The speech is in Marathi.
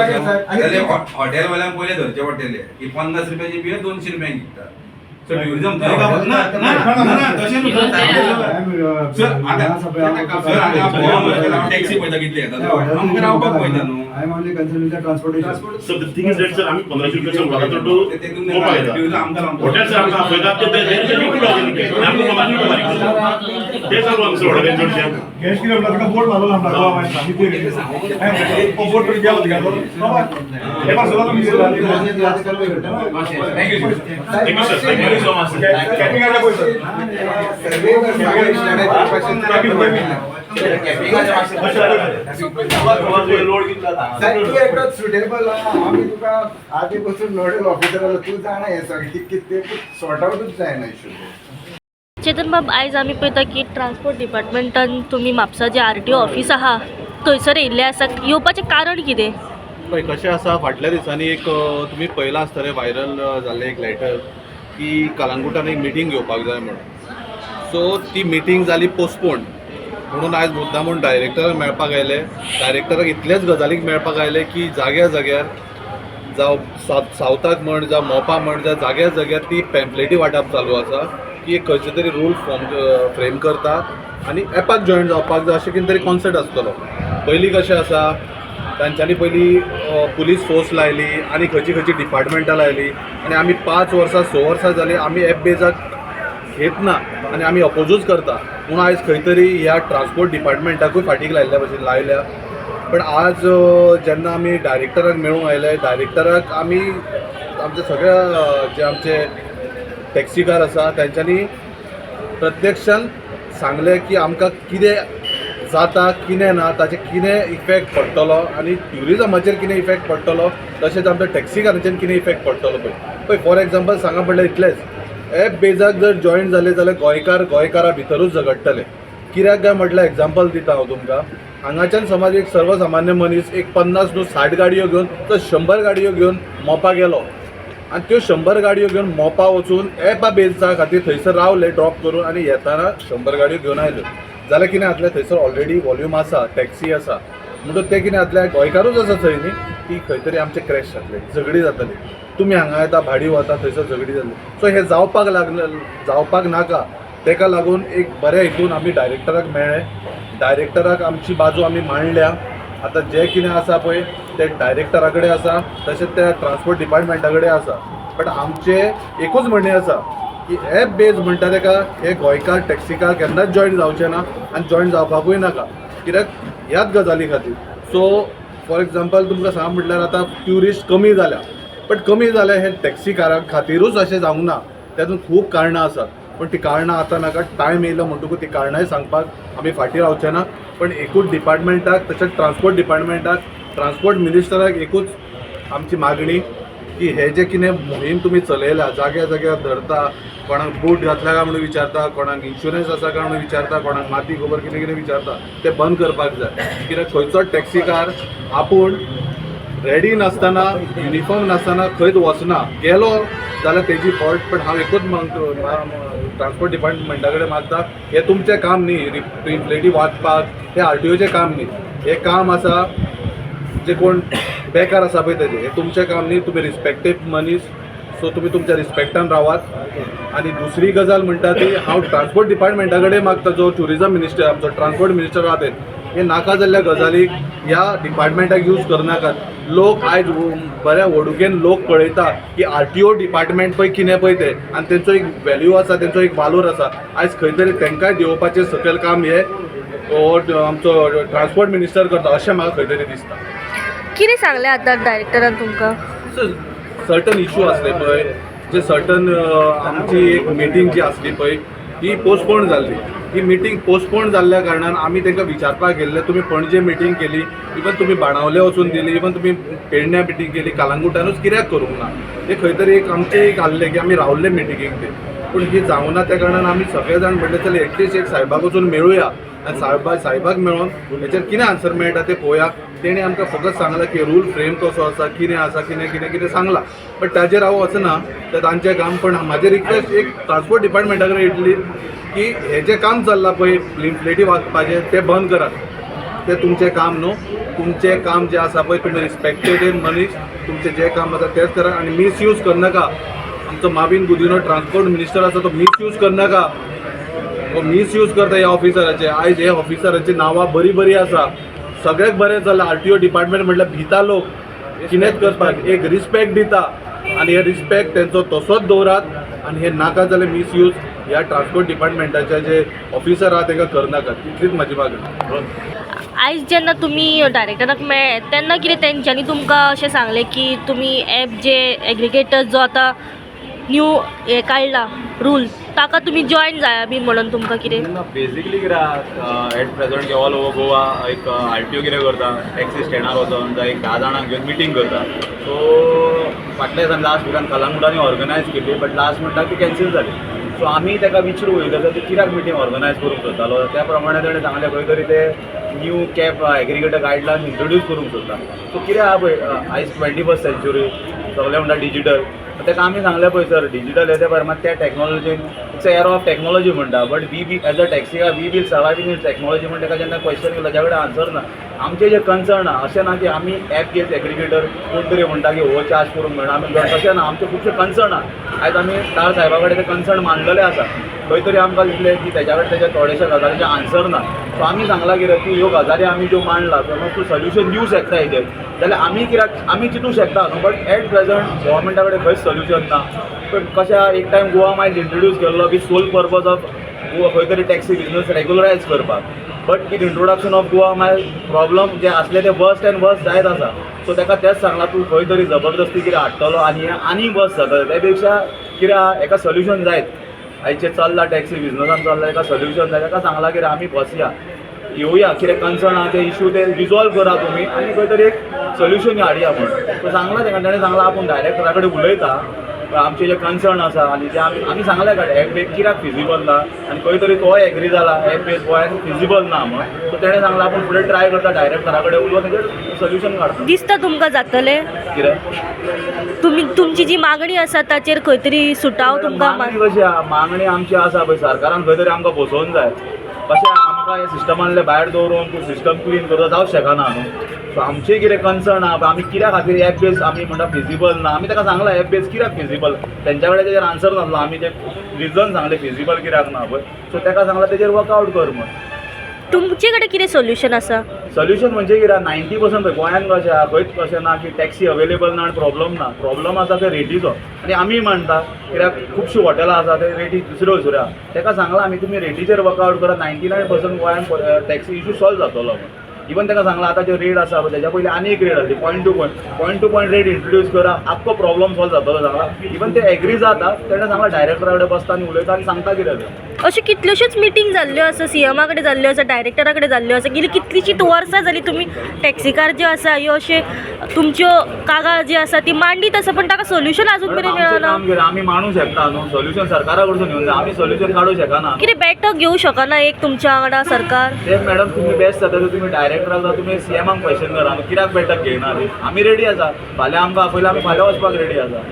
हॉटेलवाल्यांक पयले धरचे पडटले की 50 रुपयाची बियर 200 रुपयांक विकता. सो टुरिझम सर टॅक्सी पळयता कितले येता आमकां रावपाक पळयता न्हू. So the thing is that sir, आम्ही 1500 रुपयाचं भाडं तो मोपा येता. हॉटेलचं आमकां आपयता ते लिक्विड ऑर्गॅनिक आहे. आमकां 1500 रुपये ते सर्व आमचं हॉटेल चडशे गॅस किलो आपल्याला बोर्ड मारला आमला सांगितले बोर्ड पर गेला बाबा एका सोला मी thank you sir thank you so much capping आला पैसा लोड घेतला सुटेबल आम्ही तुका आधी बसून नोडल ऑफिसर तू जाणा हे सगळी किती सॉर्ट आउटच जायना इश्यू. चेतन बाब, आयज आमी पळयता की ट्रान्सपोर्ट डिपार्टमेंटान तुमी म्हापसा जे RTO ऑफिस आहा थंयसर येयल्ले आसा. येवपाचें कारण कितें? पळय कशें आसा, फाटल्या दिसांनी एक तुमी पळयलां आसतलें व्हायरल जाल्लें एक लेटर की कलंगुटान एक मिटींग घेवपाक जाय म्हणून. सो ती मिटींग जाली पोस्टपोन म्हणून आयज मुद्दामून डायरेक्टराक मेळपाक आयले. डायरेक्टराक इतलेच गजालीक मेळपाक आयले की जाग्या जाग्यार जावं सावथाक म्हण जावं मोपा म्हण जावं जाग्या जाग्यार ती पॅम्पलेटी वांटप चालू आसा की एक खंयचे तरी रूल फ्रेम करता आनी एपाक जॉयन जावपाक जाय अशें कितें तरी कॉन्सेप्ट आसतलो. पयलीं कशें आसा, तांच्यांनी पयलीं पुलीस फोर्स लायली आनी खंयची खंयची डिपार्टमेंटां लायली आनी आमी 5 वर्सां 6 वर्सां जालीं आमी एप बेजाक घेत ना आनी आमी अपोजूच करता. म्हणून आयज खंय तरी ह्या ट्रान्सपोर्ट डिपार्टमेंटाकूय फाटीक लायल्ल्या भशेन लायल्या. पण आज जेन्ना आमी डायरेक्टराक मेळूंक आयले, डायरेक्टराक आमी आमचे सगळ्या जे आमचे टॅक्सीकार आसा तांच्यांनी प्रत्यक्षान सांगलें की आमकां कितें जाता कितें ना ताचे कितें इफेक्ट पडटलो आनी ट्युरिजमाचेर कितें इफेक्ट पडटलो तशेंच आमच्या टॅक्सीकारांचेर कितें इफेक्ट पडटलो पळय. फॉर एग्जाम्पल सांगा म्हणल्यार इतलेंच, एप बेजाक जर जॉयन जाले जाल्यार गोंयकारा भितरूच झगडटले. कित्याक काय म्हटल्यार एग्जाम्पल दिता हांव तुमकां. हांगाच्यान समज एक सर्वसामान्य मनीस एक 50 न्हू 60 गाडयो घेवन तर 100 गाडयो घेवन मोपा गेलो आनी त्यो 100 गाडयो घेवन मोपा वचून एपा बेजा खातीर थंयसर रावले ड्रॉप करून आनी येताना 100 गाडयो घेवन आयल्यो जाल्यार कितें जातलें, थंयसर ऑलरेडी वॉल्यूम आसा, टॅक्सी आसा म्हणटून तें कितें जातलें, गोंयकारूच आसा थंय न्ही, ती खंय तरी आमचें क्रॅश जातलें, झगडी जातली. तुमी हांगा येता भाडी वता थंयसर झगडी जातली. सो हें जावपाक नाका. तेका लागून एक बऱ्या हितून आमी डायरेक्टराक मेळ्ळे, डायरेक्टराक आमची बाजू आमी मांडल्या. आतां जें कितें आसा पळय तें डायरेक्टरा कडेन आसा तशेंच त्या ट्रान्सपोर्ट डिपार्टमेंटा कडेन आसा. बट आमचें एकूच म्हणणें आसा की एप बेज म्हणटा तेका हे गोंयकार टॅक्सीकार केन्नाच जॉयन जावचे ना आनी जॉयन जावपाकूय नाका. कित्याक ह्याच गजाली खातीर. सो फॉर एग्जाम्पल तुमकां सांग म्हटल्यार आतां ट्युरिस्ट कमी जाल्या, बट कमी जाल्या हे टॅक्सीकारां खातीरूच अशें जावंक ना. तातूंत खूब कारणां आसात, पण ती कारणां आतां नाका. टायम येयलो म्हणटकूच ती कारणांय सांगपाक आमी फाटीं रावचे ना. पण एकूच डिपार्टमेंटाक तशेंच ट्रान्सपोर्ट डिपार्टमेंटाक ट्रान्सपोर्ट मिनिस्टराक एकूच आमची मागणी की हे जे कितें मोहीम तुमी चलयल्या, जाग्या जाग्यार धरता, कोणाक बूट घातला काय म्हणून विचारता, कोणाक इन्शुरन्स आसा काय म्हणून विचारता, कोणाक माती खबर कितें कितें विचारता, तें बंद करपाक जाय. कित्याक खंयचोच टॅक्सीकार आपूण रेडी नासतना, युनिफॉर्म नासतना खंयच वचना. गेलो जाल्यार तेजी फॉल्ट. पण हांव एकूच ट्रान्सपोर्ट डिपार्टमेंटा कडेन मागता, हें तुमचें काम न्ही प्लेटी वाचपाक, हें RTOचें काम न्ही. हें काम आसा जे कोण बेकार आसा पळय तेजें, हें तुमचें काम न्ही. तुमी रिस्पेक्टेड मनीस, सो तुमी तुमच्या रिस्पेक्टान रावात. आनी दुसरी गजाल म्हणटा ती हांव ट्रान्सपोर्ट डिपार्टमेंटा कडेन मागता, जो ट्युरिजम मिनिस्टर आमचो ट्रान्सपोर्ट मिनिस्टर आहा ते, हे नाका जाल्ल्या गजालीक ह्या डिपार्टमेंटाक यूज करनाकात. लोक आयज बऱ्या वडुकेन लोक पळयता की RTO डिपार्टमेंट पळय कितें पळय तें, आनी तेंचो एक वॅल्यू आसा, तेंचो एक वालोर आसा. आयज खंय तरी तेंकाय देंवोवपाचें सकयल काम हे आमचो ट्रान्सपोर्ट मिनिस्टर करता अशें म्हाका खंय तरी दिसता. कितें सांगलें आतां डायरेक्टरान तुमकां? सर्टन इश्यू आसले पळय, जे सर्टन आमची एक मिटींग जी आसली पळय ही पोस्टपोन जाल्ली. ही मिटींग पोस्टपोन जाल्ल्या कारणान आमी तांकां विचारपाक गेल्ले, तुमी पणजे मिटींग केली, इवन तुमी बाणावले वचून दिली, इवन तुमी पेडण्या मिटींग केली, कलंगुटानूच कित्याक करूंक ना. हे खंय तरी एक आमचें एक आहलें की आमी रावल्ले मिटिंगेक ते, पूण ही जावना. त्या कारणान आमी सगळे जाण म्हणले चल एटलीस्ट एक साहेबाक वचून मेळुया आनी साहेबाक मेळोन हेचेर कितें आन्सर मेळटा तें पळोवया. तेणें आमकां फकत सांगलां की रूल फ्रेम कसो आसा, कितें आसा, कितें सांगलां. बट ताजेर हांव वचना, तें तांचें काम. पण म्हाजी रिक्वेस्ट एक ट्रान्सपोर्ट डिपार्टमेंटा कडेन येतली की हें जें काम चल्लां पळय प्लेटी वाचपाचें तें बंद करात. तें तुमचें काम न्हू. तुमचें काम जें आसा पळय तुमी रिस्पेक्टेड मनीस तुमचें जें काम आसा तेंच करा आनी मिसयूज करनाका. आमचो माविन गुदिनो ट्रान्सपोर्ट मिनिस्टर आसा तो मिसयूज करनाका. तो मिसयूज करता ह्या ऑफिसराचे. आयज हे ऑफिसराची नांवां बरी आसा. सगळ्याक बरें जालां. RTO डिपार्टमेंट म्हटल्यार भिता लोक कितेंच करपाक एक रिस्पेक्ट दिता आनी हे रिस्पेक्ट तेंचो तसोच दवरात आनी हे नाका जाल्यार मिसयूज ह्या ट्रान्सपोर्ट डिपार्टमेंटाचे जे ऑफिसर आहा तांकां करनाकात. इतलीच म्हाजी मागणी. आयज जेन्ना तुमी डायरेक्टराक मेळ्ळे तेन्ना कितें तेंच्यांनी तुमकां अशें सांगलें की तुमी ॲप जे एग्रिगेटर जो आतां न्यू हे काडला रूल ताका तुमी जॉयन जाया बी म्हणून तुमकां कितें बेसिकली कित्याक at present all over Goa एक RTO कितें करता टॅक्सी स्टँडार वचून जावं एक 10 जाणांक घेवन मिटींग करता. सो फाटल्या दिसान लास्ट विकान कलंगुटांनी ऑर्गनायज केली बट लास्ट म्हणटा ती कॅन्सील जाली. सो आमी ताका विचारूं वयले तर कित्याक मिटींग ऑर्गनायज करूंक सोदतालो त्या प्रमाणे ताणें सांगलें खंय तरी ते new cab aggregator guidelines introduce करूंक सोदता. सो कितें आहा पळय आयज 21st सेंच्युरी सगळें म्हणटा डिजिटल. ताका आमी सांगलें पळय सर डिजिटल येते पळय मात त्या टॅक्नॉलॉजीन इट्स एरा ऑफ टॅक्नॉलॉजी म्हणटा but we as a taxi we will surviving in technology म्हणटा ताका जेन्ना क्वेश्चन केलो ताच्या कडेन आन्सर ना. आमचें जें कन्सर्न आहा अशें ना की आमी ॲप घेत एग्रिगेटर कोण तरी म्हणटा की हो चार्ज करूंक मेळना आमी तशें ना. आमचे खुबशे कन्सर्न आहा. आयज आमी तार साहेबा कडेन ते कन्सर्न मांडलेले आसा. खंय तरी आमकां दिसलें की तेच्या कडेन तेजे थोडेशे गजालींचे आन्सर ना. सो आमी सांगलां कितें की ह्यो गजाली आमी ज्यो मांडला समज तूं सोल्युशन दिवंक शकता हेजेर जाल्यार आमी कित्याक आमी चिंतूंक शकता न्हू बट एट प्रेझंट गव्हर्मेंटा कडेन खंयच सोल्युशन ना. पण कशें एक टायम गोवा मायल्स इंट्रोड्यूस केल्लो विथ सोल पर्पज ऑफ खंय तरी टॅक्सी बिजनस रेग्युलरायज करपाक. But with introduction of Goa mile problem जे आसले ते वर्स्ट एंड वर्स्ट जायत आसा. सो ताका तेच सांगलां तूं खंय तरी जबरदस्ती कितें हाडटलो आनी वर्स्ट जाता. त्या पेक्षा कित्याक हेका सोल्युशन जायत. आयचे चल्ला टॅक्सी बिजनसान चल्ला ताका सोल्युशन जाय. ताका सांगलां कितें आमी बसया येवया कितें कन्सर्न आहा ते इशू ते रिजॉल्व करा तुमी आनी खंय तरी एक सोल्युशन हाडया म्हणून. सो सांगलां ताका ताणें सांगलां आपूण डायरेक्टरा कडेन उलयता आमचे जे कन्सर्न आसा आनी ते आमी सांगलें काय ॲप बेस कित्याक फिजिबल ना आनी खंय तरी तोय एग्री जाला ॲप बेस गोंयान फिजिबल ना म्हणून. सो तेणें सांगलां आपूण फुडें ट्राय करता डायरेक्टरा कडेन उलोवन तेजेर सोल्युशन काडटा. दिसता तुमकां जातलें कितें तुमची जी मागणी आसा ताचेर खंय तरी सुटाव तुमकां मागणी कशी आहा मागणी आमची आसा पळय सरकारान खंय तरी आमकां बसोवंक जाय. कशें आमकां हे सिस्टमांतले भायर दवरून तूं सिस्टम क्लीन करता जावंक शकना न्हू. सो आमचें कितें कन्सर्न आहा आमी कित्या खातीर ॲप बेस आमी म्हणटा फिजिबल ना. आमी ताका सांगलां ॲप बेस कित्याक फिजिबल तेंच्या कडेन तेजेर आन्सर नासलो. आमी ते रिजन सांगलें फिजिबल कित्याक ना पळय. सो ताका सांगलां तेजेर वर्कआवट कर म्हण. तुमचे कडेन कितें सोल्युशन आसा सोल्युशन म्हणजे कित्याक 90% पळय गोंयान कशें आहा खंयच कशें ना की टॅक्सी अवेलेबल ना आनी प्रॉब्लम आसा ते रेटीचो आनी आमी मानता कित्याक खुबशीं हॉटेलां आसा ते रेटी दुसऱ्यो आहा. ताका सांगलां आमी तुमी रेटीचेर वर्कआवट करा 99% गोंयान टॅक्सी इशू सॉल्व जातलो म्हणून. इवन ताका सांगलां आतां ज्यो रेट आसा तेच्या पयलीं आनी एक रेट आसली point to point rate introduce करा आख्खो प्रॉब्लम सॉल्व जातलो सांगलां. इवन ते एग्री जाता तेणें सांगलां डायरेक्टरा कडेन बसता आनी उलयता आनी सांगता कितें तें. अश्यो कितल्योश्योच मिटींग जाल्ल्यो आसा CMA कडेन जाल्ल्यो आसा डायरेक्टरा कडेन जाल्ल्यो आसा गेली कितलींशींच वर्सां जालीं तुमी टॅक्सीकार ज्यो आसा ह्यो अशे तुमच्यो कागाळ जी आसा ती मांडीत आसा पण ताका सोल्युशन आजून मेरेन मेळना. आमी मानूंक शकता न्हू सोल्युशन सरकारा कडसून येवन जाय. आमी सोल्युशन काडूंक शकना. कितें बेटो घेवं शकना एक तुमच्या वांगडा सरकार. ते मॅडम तुमी बेस्ट जाता तुमी डायरेक्टराक तुमी CMAक क्वेश्चन करा न्हू कित्याक बेटक घेयना. आमी रेडी आसा फाल्यां आमकां आपयल्यार आमी फाल्यां वचपाक रेडी आसा.